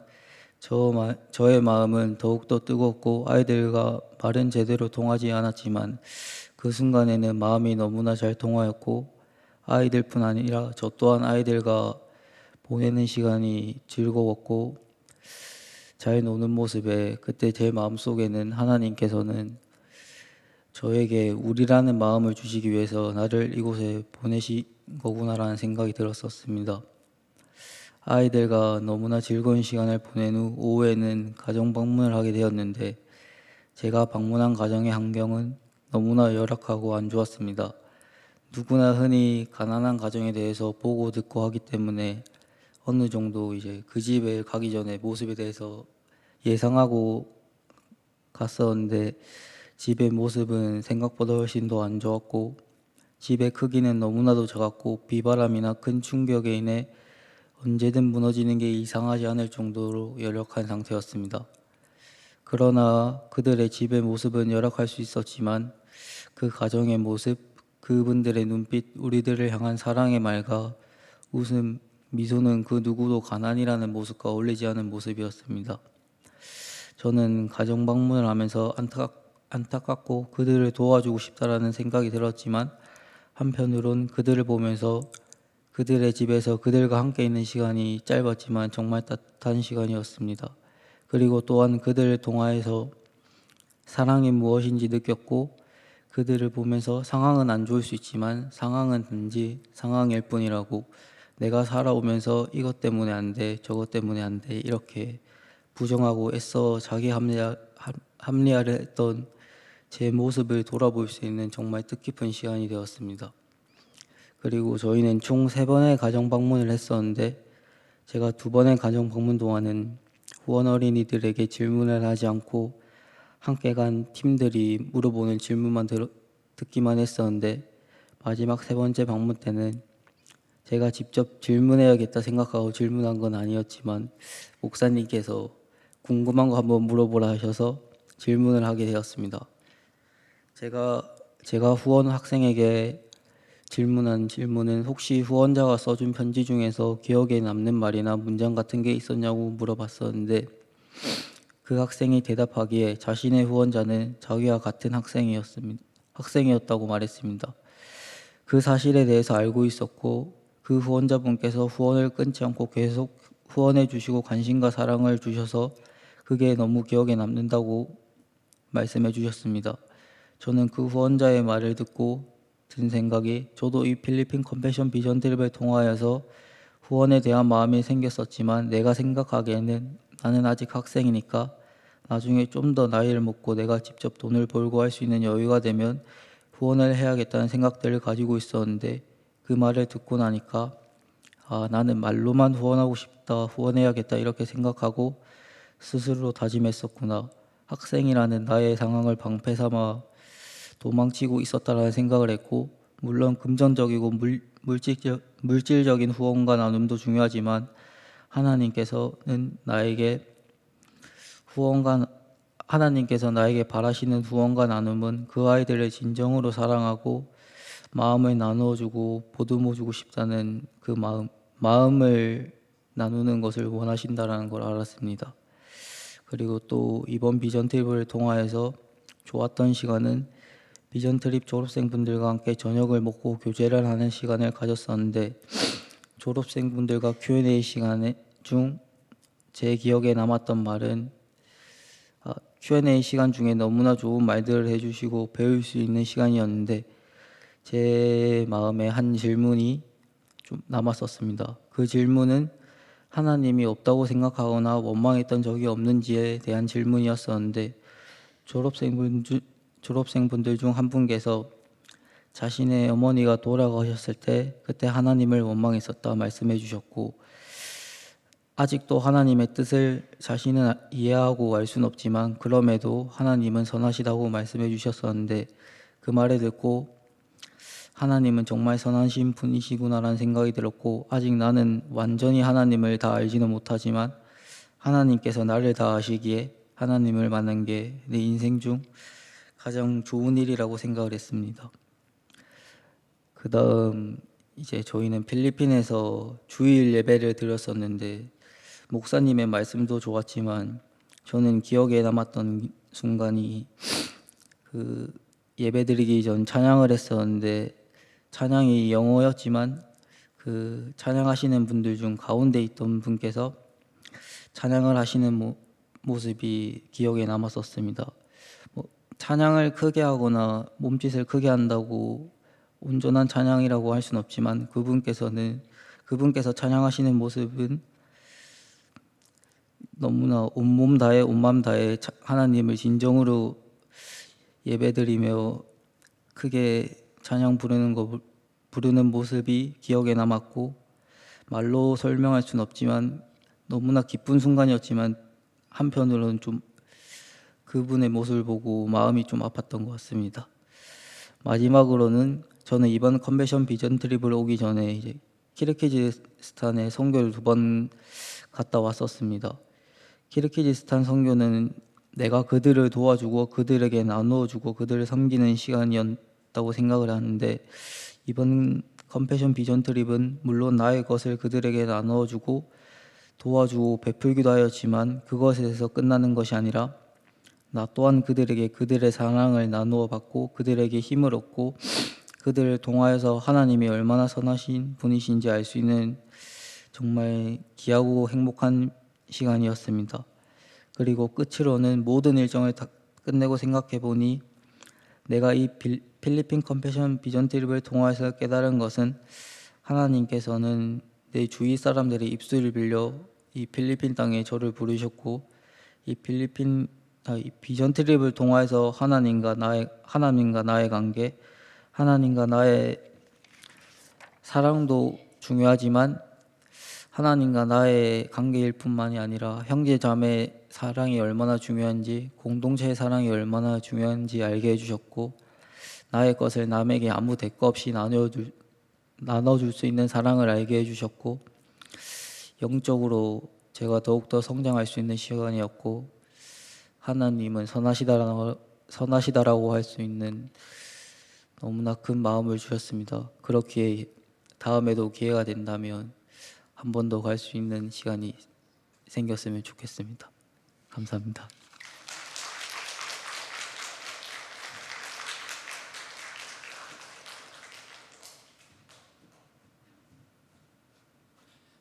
저의 마음은 더욱더 뜨겁고 아이들과 말은 제대로 통하지 않았지만 그 순간에는 마음이 너무나 잘 통하였고 아이들뿐 아니라 저 또한 아이들과 보내는 시간이 즐거웠고 잘 노는 모습에 그때 제 마음속에는 하나님께서는 저에게 우리라는 마음을 주시기 위해서 나를 이곳에 보내신 거구나라는 생각이 들었었습니다. 아이들과 너무나 즐거운 시간을 보낸 후 오후에는 가정 방문을 하게 되었는데 제가 방문한 가정의 환경은 너무나 열악하고 안 좋았습니다. 누구나 흔히 가난한 가정에 대해서 보고 듣고 하기 때문에 어느 정도 이제 그 집에 가기 전에 모습에 대해서 예상하고 갔었는데 집의 모습은 생각보다 훨씬 더 안 좋았고 집의 크기는 너무나도 작았고 비바람이나 큰 충격에 인해 언제든 무너지는 게 이상하지 않을 정도로 열악한 상태였습니다. 그러나 그들의 집의 모습은 열악할 수 있었지만 그 가정의 모습, 그분들의 눈빛, 우리들을 향한 사랑의 말과 웃음, 미소는 그 누구도 가난이라는 모습과 어울리지 않은 모습이었습니다. 저는 가정 방문을 하면서 안타깝고 그들을 도와주고 싶다라는 생각이 들었지만 한편으론 그들을 보면서 그들의 집에서 그들과 함께 있는 시간이 짧았지만 정말 따뜻한 시간이었습니다. 그리고 또한 그들을 통하여서 사랑이 무엇인지 느꼈고 그들을 보면서 상황은 안 좋을 수 있지만 상황은 단지 상황일 뿐이라고 내가 살아오면서 이것 때문에 안 돼, 저것 때문에 안 돼 이렇게 부정하고 애써 자기 합리화를 했던 제 모습을 돌아볼 수 있는 정말 뜻깊은 시간이 되었습니다. 그리고 저희는 총 3번의 가정 방문을 했었는데 제가 2번의 가정 방문 동안은 후원 어린이들에게 질문을 하지 않고 함께 간 팀들이 물어보는 질문만 듣기만 했었는데 마지막 3번째 방문 때는 제가 직접 질문해야겠다 생각하고 질문한 건 아니었지만 목사님께서 궁금한 거 한번 물어보라 하셔서 질문을 하게 되었습니다. 제가 후원 학생에게 질문한 질문은 혹시 후원자가 써준 편지 중에서 기억에 남는 말이나 문장 같은 게 있었냐고 물어봤었는데 그 학생이 대답하기에 자신의 후원자는 자기와 같은 학생이었다고 말했습니다. 그 사실에 대해서 알고 있었고 그 후원자분께서 후원을 끊지 않고 계속 후원해 주시고 관심과 사랑을 주셔서 그게 너무 기억에 남는다고 말씀해 주셨습니다. 저는 그 후원자의 말을 듣고 든 생각이 저도 이 필리핀 컴패션 비전 트립을 통하여서 후원에 대한 마음이 생겼었지만 내가 생각하기에는 나는 아직 학생이니까 나중에 좀 더 나이를 먹고 내가 직접 돈을 벌고 할 수 있는 여유가 되면 후원을 해야겠다는 생각들을 가지고 있었는데 그 말을 듣고 나니까 나는 말로만 후원하고 싶다, 후원해야겠다 이렇게 생각하고 스스로 다짐했었구나. 학생이라는 나의 상황을 방패 삼아 도망치고 있었다라는 생각을 했고 물론 금전적이고 물질적인 후원과 나눔도 중요하지만 하나님께서 나에게 바라시는 후원과 나눔은 그 아이들을 진정으로 사랑하고 마음을 나누어주고 보듬어주고 싶다는 그 마음을 나누는 것을 원하신다라는 걸 알았습니다. 그리고 또 이번 비전 트립을 통하여서 좋았던 시간은 비전 트립 졸업생분들과 함께 저녁을 먹고 교제를 하는 시간을 가졌었는데 졸업생분들과 Q&A 시간 중 제 기억에 남았던 말은 Q&A 시간 중에 너무나 좋은 말들을 해주시고 배울 수 있는 시간이었는데 제 마음에 한 질문이 좀 남았었습니다. 그 질문은 하나님이 없다고 생각하거나 원망했던 적이 없는지에 대한 질문이었었는데 졸업생분들 중 한 분께서 자신의 어머니가 돌아가셨을 때 그때 하나님을 원망했었다 말씀해 주셨고 아직도 하나님의 뜻을 자신은 이해하고 알 수는 없지만 그럼에도 하나님은 선하시다고 말씀해 주셨었는데 그 말을 듣고 하나님은 정말 선하신 분이시구나라는 생각이 들었고 아직 나는 완전히 하나님을 다 알지는 못하지만 하나님께서 나를 다 아시기에 하나님을 만난 게 내 인생 중 가장 좋은 일이라고 생각을 했습니다. 그 다음 이제 저희는 필리핀에서 주일 예배를 드렸었는데 목사님의 말씀도 좋았지만 저는 기억에 남았던 순간이 그 예배드리기 전 찬양을 했었는데 찬양이 영어였지만 그 찬양하시는 분들 중 가운데 있던 분께서 찬양을 하시는 모습이 기억에 남았었습니다. 찬양을 크게 하거나 몸짓을 크게 한다고 온전한 찬양이라고 할 수는 없지만 그분께서 찬양하시는 모습은 너무나 온몸 다해 온마음 다해 하나님을 진정으로 예배드리며 크게 찬양 부르는 모습이 기억에 남았고 말로 설명할 수는 없지만 너무나 기쁜 순간이었지만 한편으로는 좀 그분의 모습을 보고 마음이 좀 아팠던 것 같습니다. 마지막으로는 저는 이번 컨벤션 비전 트립을 오기 전에 이제 키르기즈스탄에 선교를 2번 갔다 왔었습니다. 키르기즈스탄 선교는 내가 그들을 도와주고 그들에게 나누어주고 그들을 섬기는 시간이었다고 생각을 하는데 이번 컨벤션 비전 트립은 물론 나의 것을 그들에게 나누어주고 도와주고 베풀기도 하였지만 그것에서 끝나는 것이 아니라 나 또한 그들에게 그들의 사랑을 나누어 받고 그들에게 힘을 얻고 그들을 통하여서 하나님이 얼마나 선하신 분이신지 알 수 있는 정말 귀하고 행복한 시간이었습니다. 그리고 끝으로는 모든 일정을 다 끝내고 생각해 보니 내가 이 필리핀 컴패션 비전 트립을 통해서 깨달은 것은 하나님께서는 내 주위 사람들의 입술을 빌려 이 필리핀 땅에 저를 부르셨고 이 비전 트립을 통해서 하나님과 나의 관계, 하나님과 나의 사랑도 중요하지만 하나님과 나의 관계일 뿐만이 아니라 형제 자매 사랑이 얼마나 중요한지 공동체의 사랑이 얼마나 중요한지 알게 해주셨고 나의 것을 남에게 아무 대가 없이 나눠줄 수 있는 사랑을 알게 해주셨고 영적으로 제가 더욱더 성장할 수 있는 시간이었고 하나님은 선하시다라고 할 수 있는 너무나 큰 마음을 주셨습니다. 그렇기에 다음에도 기회가 된다면 한 번 더 갈 수 있는 시간이 생겼으면 좋겠습니다. 감사합니다.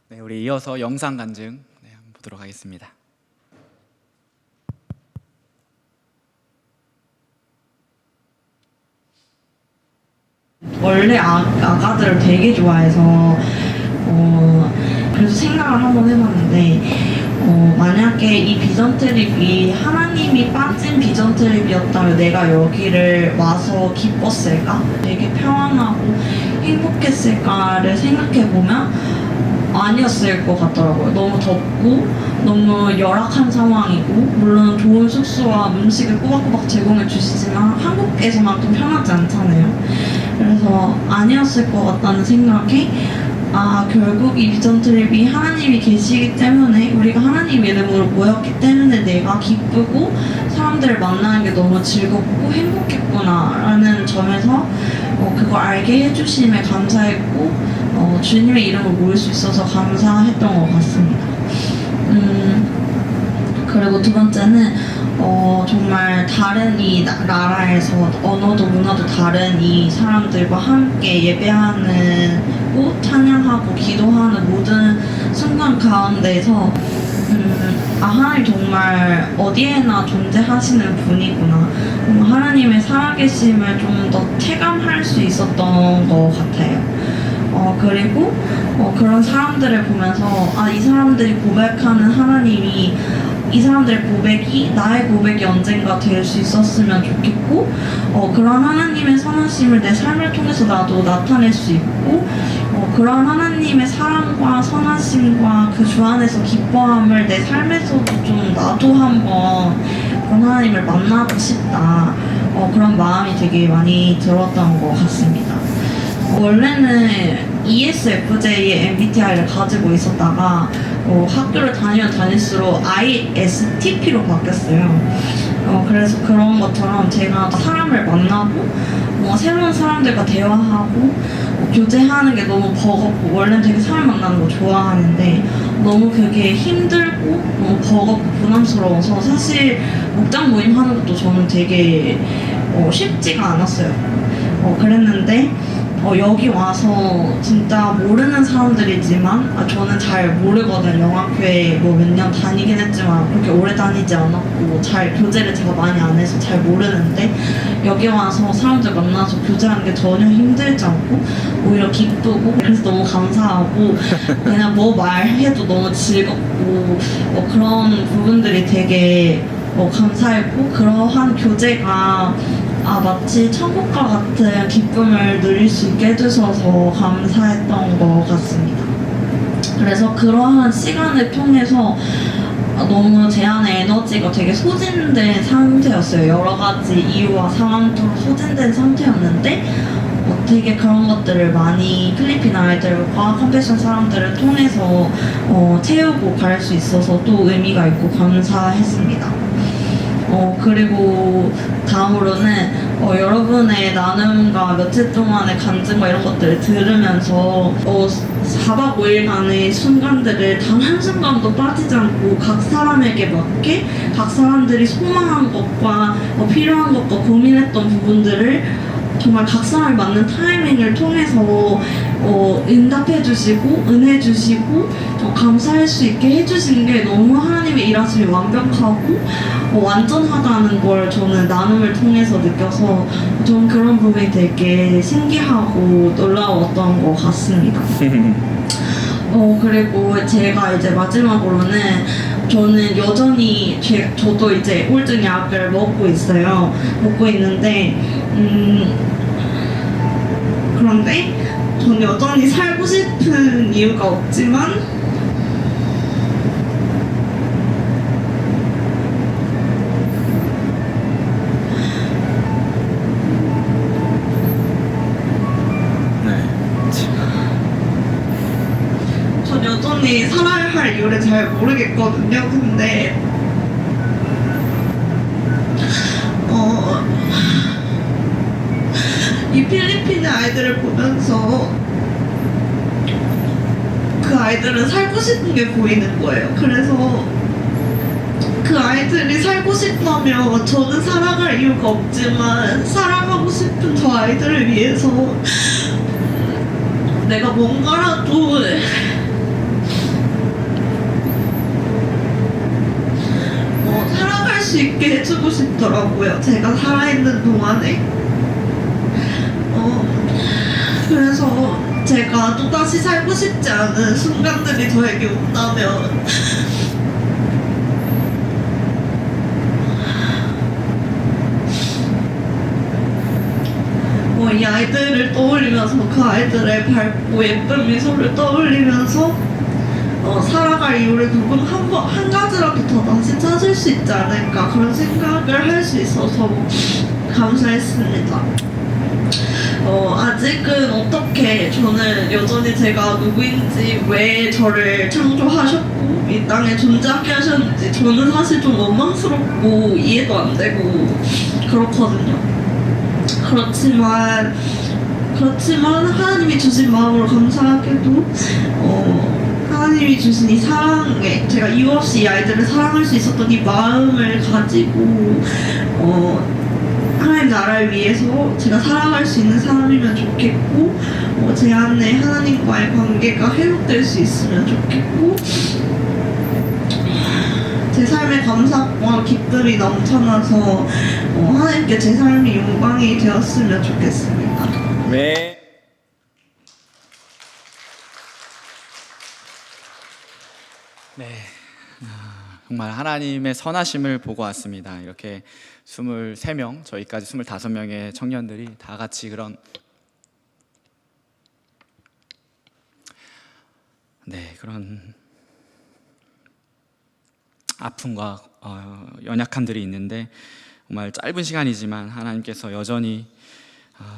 네, 우리 이어서 영상 간증 한번 보도록 하겠습니다. 원래 아가들을 되게 좋아해서 그래서 생각을 한번 해봤는데 만약에 이 비전 트립이 하나님이 빠진 비전 트립이었다면 내가 여기를 와서 기뻤을까? 되게 평안하고 행복했을까를 생각해보면 아니었을 것 같더라고요. 너무 덥고 너무 열악한 상황이고 물론 좋은 숙소와 음식을 꼬박꼬박 제공해 주시지만 한국에서만큼 편하지 않잖아요. 그래서 아니었을 것 같다는 생각에 결국 이 비전 트립이 하나님이 계시기 때문에 우리가 하나님 이름으로 모였기 때문에 내가 기쁘고 사람들을 만나는 게 너무 즐겁고 행복했구나 라는 점에서 그걸 알게 해주심에 감사했고 주님의 이름을 모일 수 있어서 감사했던 것 같습니다. 그리고 두 번째는 정말 다른 이 나라에서 언어도 문화도 다른 이 사람들과 함께 예배하고 찬양하고 기도하는 모든 순간 가운데서 하나님 정말 어디에나 존재하시는 분이구나. 하나님의 살아계심을 좀 더 체감할 수 있었던 것 같아요. 그리고 그런 사람들을 보면서 이 사람들이 고백하는 하나님이 이 사람들의 고백이 나의 고백이 언젠가 될 수 있었으면 좋겠고 그런 하나님의 선하심을 내 삶을 통해서 나도 나타낼 수 있고 그런 하나님의 사랑과 선하심과 그 주 안에서 기뻐함을 내 삶에서도 좀 나도 한번 그런 하나님을 만나고 싶다. 그런 마음이 되게 많이 들었던 것 같습니다. 원래는 ESFJ의 MBTI를 가지고 있었다가 학교를 다니면 다닐수록 ISTP로 바뀌었어요. 그래서 그런 것처럼 제가 사람을 만나고 새로운 사람들과 대화하고 교제하는 게 너무 버겁고 원래는 되게 사람 만나는 거 좋아하는데 너무 그게 힘들고 너무 버겁고 부담스러워서 사실 목장 모임 하는 것도 저는 되게 쉽지가 않았어요. 그랬는데 여기 와서 진짜 모르는 사람들이지만 저는 잘 모르거든요. 영학교에 몇 년 다니긴 했지만 그렇게 오래 다니지 않았고 잘 교제를 제가 많이 안 해서 잘 모르는데 여기 와서 사람들 만나서 교제하는 게 전혀 힘들지 않고 오히려 기쁘고 그래서 너무 감사하고 그냥 뭐 말해도 너무 즐겁고 그런 부분들이 되게 감사했고 그러한 교제가 마치 천국과 같은 기쁨을 누릴 수 있게 해주셔서 감사했던 것 같습니다. 그래서 그러한 시간을 통해서 너무 제 안에 에너지가 되게 소진된 상태였어요. 여러 가지 이유와 상황으로 소진된 상태였는데 되게 그런 것들을 많이 필리핀 아이들과 컴패션 사람들을 통해서 채우고 갈 수 있어서 또 의미가 있고 감사했습니다. 그리고 다음으로는 여러분의 나눔과 며칠 동안의 간증과 이런 것들을 들으면서 4박 5일간의 순간들을 단 한순간도 빠지지 않고 각 사람에게 맞게 각 사람들이 소망한 것과 필요한 것과 고민했던 부분들을 정말 각 사람이 맞는 타이밍을 통해서 응답해 주시고 은혜 주시고 감사할 수 있게 해주신 게 너무 하나님의 일하심이 완벽하고 완전하다는 걸 저는 나눔을 통해서 느껴서 좀 그런 부분이 되게 신기하고 놀라웠던 것 같습니다. 그리고 제가 이제 마지막으로는 저는 여전히 저도 이제 우울증 약을 먹고 있어요. 먹고 있는데 그런데 저는 여전히 살고 싶은 이유가 없지만 네. 이유를 잘 모르겠거든요. 근데 이 필리핀의 아이들을 보면서 그 아이들은 살고 싶은 게 보이는 거예요. 그래서 그 아이들이 살고 싶다면 저는 살아갈 이유가 없지만 사랑하고 싶은 저 아이들을 위해서 내가 뭔가라도 살아갈 수 있게 해주고 싶더라고요. 제가 살아있는 동안에. 그래서 제가 또다시 살고 싶지 않은 순간들이 저에게 온다면 이 아이들을 떠올리면서 그 아이들의 밝고 예쁜 미소를 떠올리면서 살아갈 이유를 조금 한 가지라도 더 다시 찾을 수 있지 않을까 그런 생각을 할 수 있어서 감사했습니다. 아직은 어떻게 저는 여전히 제가 누구인지 왜 저를 창조하셨고 이 땅에 존재하게 하셨는지 저는 사실 좀 원망스럽고 이해도 안 되고 그렇거든요. 그렇지만 하나님이 주신 마음으로 감사하게도 하나님이 주신 이 사랑에 제가 이유 없이 이 아이들을 사랑할 수 있었던 이 마음을 가지고 하나님 나라를 위해서 제가 살아갈 수 있는 사람이면 좋겠고 제 안에 하나님과의 관계가 회복될 수 있으면 좋겠고 제 삶에 감사와 기쁨이 넘쳐나서 하나님께 제 삶이 영광이 되었으면 좋겠습니다. 네. 네. 정말 하나님의 선하심을 보고 왔습니다. 이렇게 23명, 저희까지 25명의 청년들이 다 같이 그런 그런 아픔과 연약함들이 있는데 정말 짧은 시간이지만 하나님께서 여전히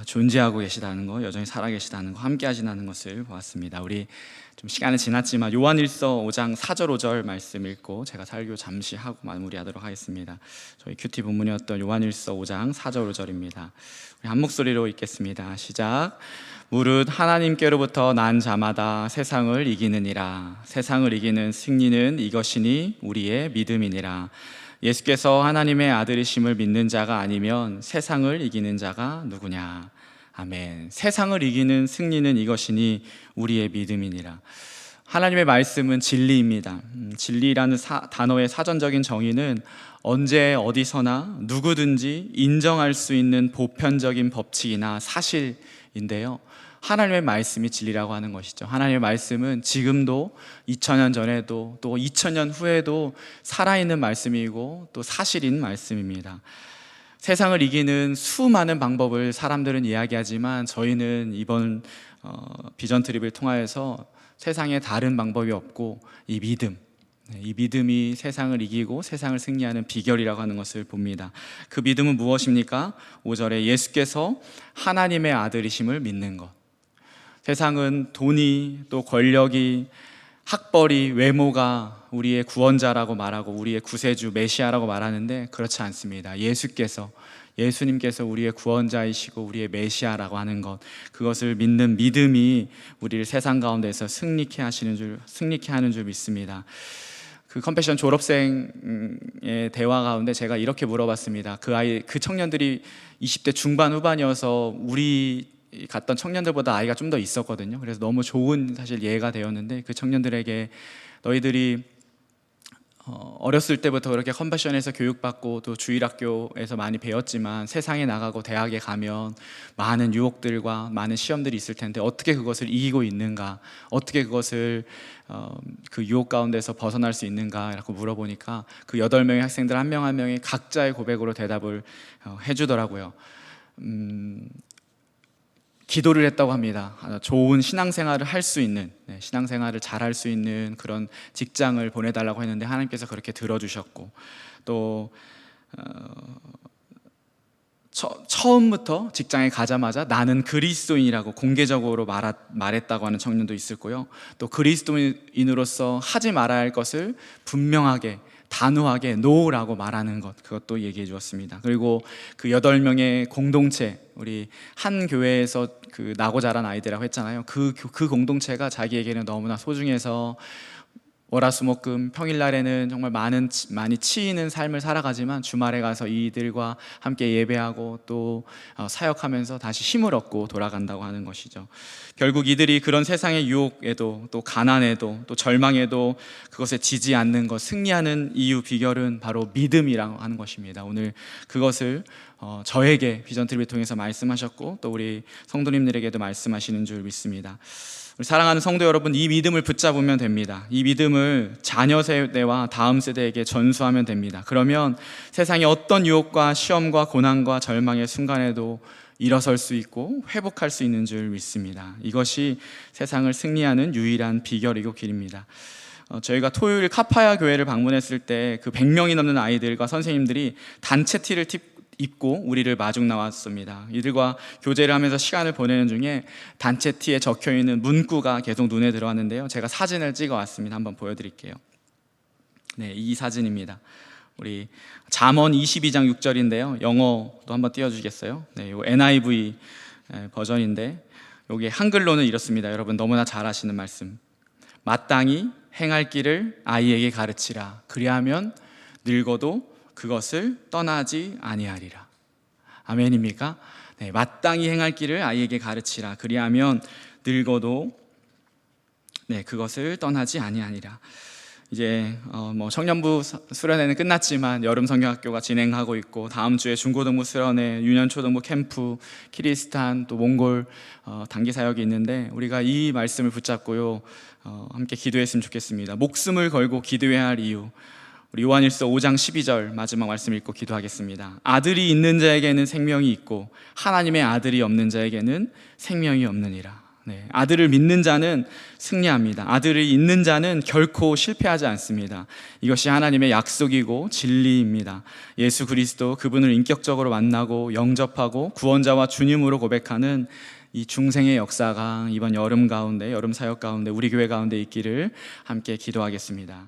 존재하고 계시다는 거, 여전히 살아계시다는 거, 함께 하신다는 것을 보았습니다. 우리 좀 시간은 지났지만 요한일서 5장 4절 5절 말씀 읽고 제가 설교 잠시 하고 마무리하도록 하겠습니다. 저희 큐티 본문이었던 요한일서 5장 4절 5절입니다. 우리 한 목소리로 읽겠습니다. 시작. 무릇 하나님께로부터 난 자마다 세상을 이기느니라. 세상을 이기는 승리는 이것이니 우리의 믿음이니라. 예수께서 하나님의 아들이심을 믿는 자가 아니면 세상을 이기는 자가 누구냐. 아멘. 세상을 이기는 승리는 이것이니 우리의 믿음이니라. 하나님의 말씀은 진리입니다. 진리라는 단어의 사전적인 정의는 언제 어디서나 누구든지 인정할 수 있는 보편적인 법칙이나 사실인데요, 하나님의 말씀이 진리라고 하는 것이죠. 하나님의 말씀은 지금도 2000년 전에도 또 2000년 후에도 살아있는 말씀이고 또 사실인 말씀입니다. 세상을 이기는 수많은 방법을 사람들은 이야기하지만 저희는 이번 비전 트립을 통하여서 세상에 다른 방법이 없고 이 믿음이 세상을 이기고 세상을 승리하는 비결이라고 하는 것을 봅니다. 그 믿음은 무엇입니까? 5절에 예수께서 하나님의 아들이심을 믿는 것. 세상은 돈이 또 권력이 학벌이 외모가 우리의 구원자라고 말하고 우리의 구세주 메시아라고 말하는데 그렇지 않습니다. 예수님께서 우리의 구원자이시고 우리의 메시아라고 하는 것, 그것을 믿는 믿음이 우리를 세상 가운데서 승리케 하는 줄 믿습니다. 그 컴패션 졸업생의 대화 가운데 제가 이렇게 물어봤습니다. 그 청년들이 20대 중반 후반이어서 우리 갔던 청년들보다 나이가 좀 더 있었거든요. 그래서 너무 좋은 사실 예가 되었는데 그 청년들에게 너희들이 어렸을 때부터 그렇게 컴패션에서 교육받고 또 주일학교에서 많이 배웠지만 세상에 나가고 대학에 가면 많은 유혹들과 많은 시험들이 있을 텐데 어떻게 그것을 이기고 있는가, 어떻게 그것을 그 유혹 가운데서 벗어날 수 있는가 라고 물어보니까 그 8명의 학생들 한 명 한 명이 각자의 고백으로 대답을 해주더라고요. 기도를 했다고 합니다. 좋은 신앙생활을 할 수 있는, 신앙생활을 잘 할 수 있는 그런 직장을 보내달라고 했는데 하나님께서 그렇게 들어주셨고, 또 처음부터 직장에 가자마자 나는 그리스도인이라고 공개적으로 말했다고 하는 청년도 있을 거요. 또 그리스도인으로서 하지 말아야 할 것을 분명하게 단호하게 노라고 말하는 것, 그것도 얘기해 주었습니다. 그리고 그 8명의 공동체, 우리 한 교회에서 그 나고 자란 아이들이라고 했잖아요. 그 공동체가 자기에게는 너무나 소중해서 월화수목금 평일날에는 정말 많이 치이는 삶을 살아가지만 주말에 가서 이들과 함께 예배하고 또 사역하면서 다시 힘을 얻고 돌아간다고 하는 것이죠. 결국 이들이 그런 세상의 유혹에도 또 가난에도 또 절망에도 그것에 지지 않는 것, 승리하는 이유 비결은 바로 믿음이라고 하는 것입니다. 오늘 그것을 저에게 비전TV를 통해서 말씀하셨고 또 우리 성도님들에게도 말씀하시는 줄 믿습니다. 우리 사랑하는 성도 여러분, 이 믿음을 붙잡으면 됩니다. 이 믿음을 자녀 세대와 다음 세대에게 전수하면 됩니다. 그러면 세상의 어떤 유혹과 시험과 고난과 절망의 순간에도 일어설 수 있고 회복할 수 있는 줄 믿습니다. 이것이 세상을 승리하는 유일한 비결이고 길입니다. 저희가 토요일 카파야 교회를 방문했을 때 그 100명이 넘는 아이들과 선생님들이 단체 티를 입고 우리를 마중 나왔습니다. 이들과 교제를 하면서 시간을 보내는 중에 단체 티에 적혀있는 문구가 계속 눈에 들어왔는데요. 제가 사진을 찍어 왔습니다. 한번 보여드릴게요. 네, 이 사진입니다. 우리 잠언 22장 6절인데요. 영어도 한번 띄워주시겠어요? 네, 요 NIV 버전인데 여기 한글로는 이렇습니다. 여러분 너무나 잘 아시는 말씀. 마땅히 행할 길을 아이에게 가르치라. 그리하면 늙어도 그것을 떠나지 아니하리라. 아멘입니까? 네, 마땅히 행할 길을 아이에게 가르치라. 그리하면 늙어도 그것을 떠나지 아니하리라. 이제 청년부 수련회는 끝났지만 여름 성경학교가 진행하고 있고 다음 주에 중고등부 수련회, 유년초등부 캠프, 키리스탄 또 몽골 단기 사역이 있는데 우리가 이 말씀을 붙잡고요 함께 기도했으면 좋겠습니다. 목숨을 걸고 기도해야 할 이유, 우리 요한일서 5장 12절 마지막 말씀 읽고 기도하겠습니다. 아들이 있는 자에게는 생명이 있고 하나님의 아들이 없는 자에게는 생명이 없느니라. 네, 아들을 믿는 자는 승리합니다. 아들이 있는 자는 결코 실패하지 않습니다. 이것이 하나님의 약속이고 진리입니다. 예수 그리스도 그분을 인격적으로 만나고 영접하고 구원자와 주님으로 고백하는 이 중생의 역사가 이번 여름 사역 가운데 우리 교회 가운데 있기를 함께 기도하겠습니다.